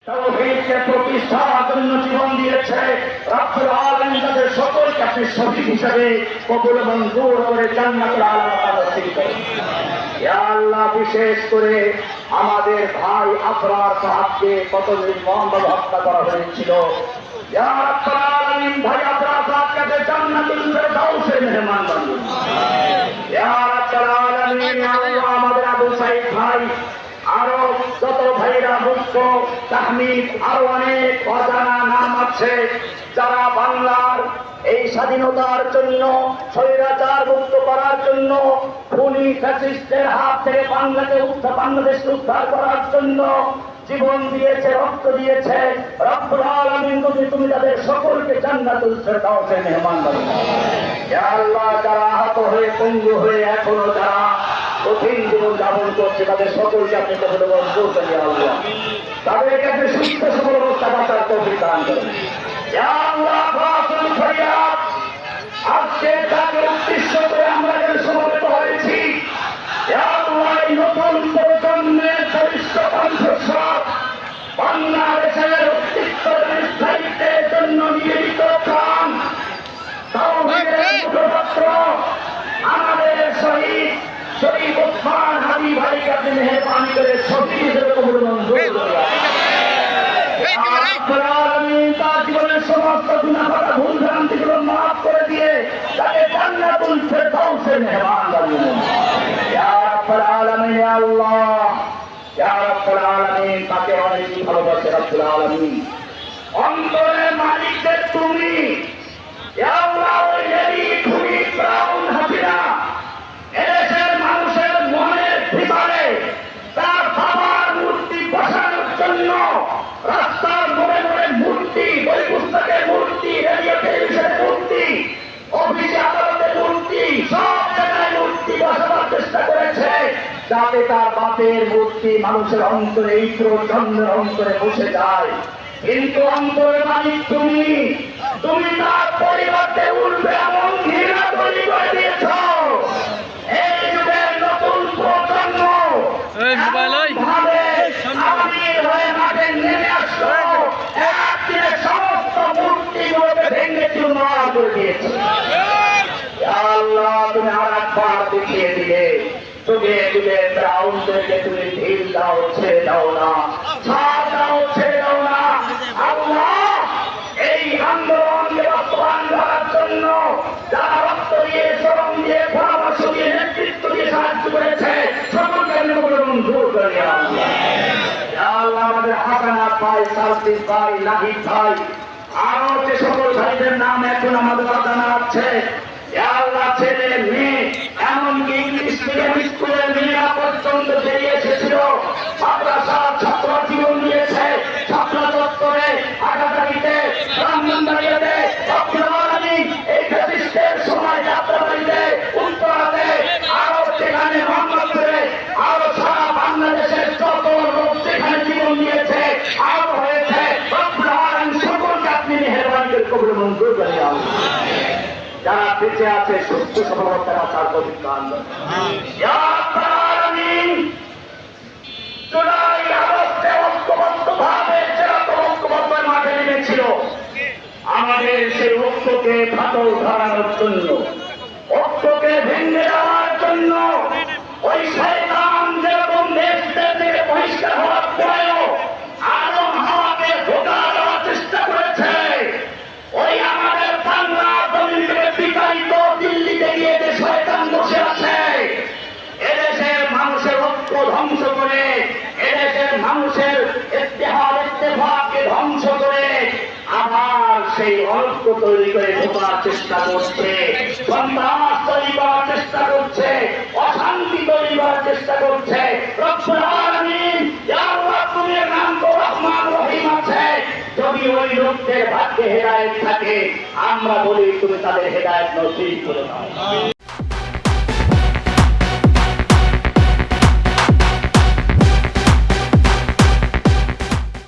তাওহীদকে প্রতিষ্ঠার জন্য জীবন দিয়েছে। রব্বুল আলামিন তাদের সকলকে আপনি শহীদ হিসেবে কবুল মঞ্জুর করে জান্নাতুল আলা নসিব করুন। ইয়া আল্লাহ, বিশেষ করে আমাদের ভাই আফরার সাহাবকে কত নির্মমভাবে হত্যা করা হয়েছিল। ইয়া রব্বুল আলামিন ভাই আফরার সাহাবকে জান্নাতুল ফেরদাউসের মেহমান বানান। ইয়া রব্বুল আলামিন আমাদের আবু সাঈদ ভাই আরো যত ভাইরা মুক্ত তাহমিদ আরো অনেক অজানা নাম আছে যারা বাংলার এই স্বাধীনতার জন্য স্বৈরাচার মুক্ত করার জন্য খুনি ফ্যাসিস্টের হাত থেকে বাংলাদেশকে উদ্ধার করার জন্য জীবন দিয়েছে, রক্ত দিয়েছে। রব্বুল আলামিন তুমি তাদের সকলকে জান্নাতুল ফেরদাউসের মেহমান বানাও। ইয়া আল্লাহ, যারা আহত হয়ে পঙ্গু হয়ে এখনো যারা কঠিন জীবন যাপন করছে তাদের সকলকে আপনি কখনো মঞ্জুর করে আল্লাহ, তাদেরকে আপনি সুস্থ সবল অবস্থা বাঁচার তৌফিক দান করুন। ইয়া আল্লাহ, ফাসুল ফরিয়াদ আজকে তাকে উদ্দেশ্য করে আমরা যে সমবেত হয়েছি, ইয়া আল্লাহ, এই নতুন প্রজন্মের বরিষ্ঠ কণ্ঠস্বর বাংলাদেশের অস্তিত্বের স্থায়িত্বের জন্য নিবেদিত প্রাণ তাওহীদের মুখপাত্র আমাদের শহীদ শরীফ ওসমান হাবিব ভাইকে আপনি মেহেরবানি করে শহীদ হিসেবে কবুল মঞ্জুর করুন। তার জীবনের সমস্ত গুনাহ ভুল ভ্রান্তিগুলো মাফ করে দিয়ে তাকে জান্নাতুল ফেরদাউসের মেহমান বানিয়ে ইয়া রাব্বুল আলামিন। ইয়া আল্লাহ, ইয়া রাব্বুল আলামিন, তাকে অনেক ভালোবাসে রাব্বুল আলামিন। অন্তরের মালিকদের তুমি ইয়া আল্লাহ, ওই লেডি খুনি ব্রাউন হাসিনা এদেশের মানুষের মনের ভিতরে তার বাবার মূর্তি বসানোর জন্য রাস্তার মোড়ে মোড়ে মূর্তি, বই পুস্তকের মূর্তি, রেডিও টেলিভিশনের মূর্তি, অফিসে আদালতের মূর্তি, সব জায়গায় মূর্তি বসাবার চেষ্টা করেছে যাতে তার বাপের মূর্তি মানুষের অন্তরে ইত্র চন্দ্রের অন্তরে বসে যায়। কিন্তু অন্তরের মালিক তুমি, তুমি তার পরিবর্তে উঠবে এমন ঘৃণা তৈরি করে দিয়েছ। এই যুগের নতুন প্রজন্ম আমির হয়ে মাঠে নেমে আসলো, একদিনে সমস্ত মূর্তিগুলোকে ভেঙে চুরমার করে দিয়েছে। আল্লাহ, তুমি আর একবার দেখিয়ে দিলে যুগে যুগে ব্রাউনদেরকে তুমি ঢিল দাও, ছেড়ে দাও না, ছাড় দাও, ছেড়ে দাও না। আল্লাহ, এই আন্দোলনকে বাস্তবায়ন করার জন্য যারা রক্ত দিয়ে, শ্রম দিয়ে, পরামর্শ দিয়ে, নেতৃত্ব দিয়ে সাহায্য করেছে সকলকে মঞ্জুর করে আল্লাহ। আমাদের হাসানাত ভাই, সালতিন ভাই, নাহিদ ভাই, আরো যে সকল ভাইদের নাম এখন আমাদের অজানা আছে, আল্লাহ, ছেলে মেয়ে এমনকি ইংলিশ মিডিয়াম স্কুলের মেয়েরা পর্যন্ত বেরিয়ে এসেছিল, মাদ্রাসার ছাত্র জীবন দিয়েছে, ছাত্র চত্বরে, আগামীতে, ব্রাহ্মণবাড়িয়াতে, এই ফ্যাসিস্টের সময় যাত্রাবাড়িতে, উত্তরাতে, আরো যেখানে মোহাম্মদপুরে, আরো সারা বাংলাদেশের যত লোক যেখানে জীবন দিয়েছে, আরো হয়েছে, সকলকে আপনি মেহেরবানি করে কবুল মঞ্জুর করে আল্লাহ। যারা বেঁচে আছে সুস্থ সবলতা বাঁচার তৌফিক দান করুন। ইয়া রাব্বুল আলামিন, জুলাই আগস্টে ঐক্যবদ্ধভাবে যেরকম ঐক্যবদ্ধ মাঠে নেমেছিল, আমাদের সেই ঐক্যকে ফাটল ধরানোর জন্য, ঐক্যকে ভেঙে দেওয়ার জন্য, ওই শয়তান যেরকম দেশ থেকে বহিষ্কার হওয়ার পরেও আরো হাওয়াকে ধোঁকা দেওয়ার চেষ্টা করেছে, ওই আমাদের বাংলা জমিকে বিতাড়িত দিল্লিতে গিয়ে যে শয়তান বসে আছে, এদেশের মানুষের ঐক্য ধ্বংস করে, এদেশের মানুষের ইত্তেফাককে ধ্বংস করে আবার সেই ঐক্য তৈরি করে ঢোকার চেষ্টা করছে, সন্ত্রাস তৈরি করার চেষ্টা করছে, অশান্তি তৈরি করার চেষ্টা করছে। রব্বুল আলামিন, ইয়া আল্লাহ, তুমি নাম তো রহমান রহিম আছে, যদি ওই লোকদের ভাগ্যে হেদায়েত থাকে আমরা বলি তুমি তাদের হেদায়েত নসিব করে দাও।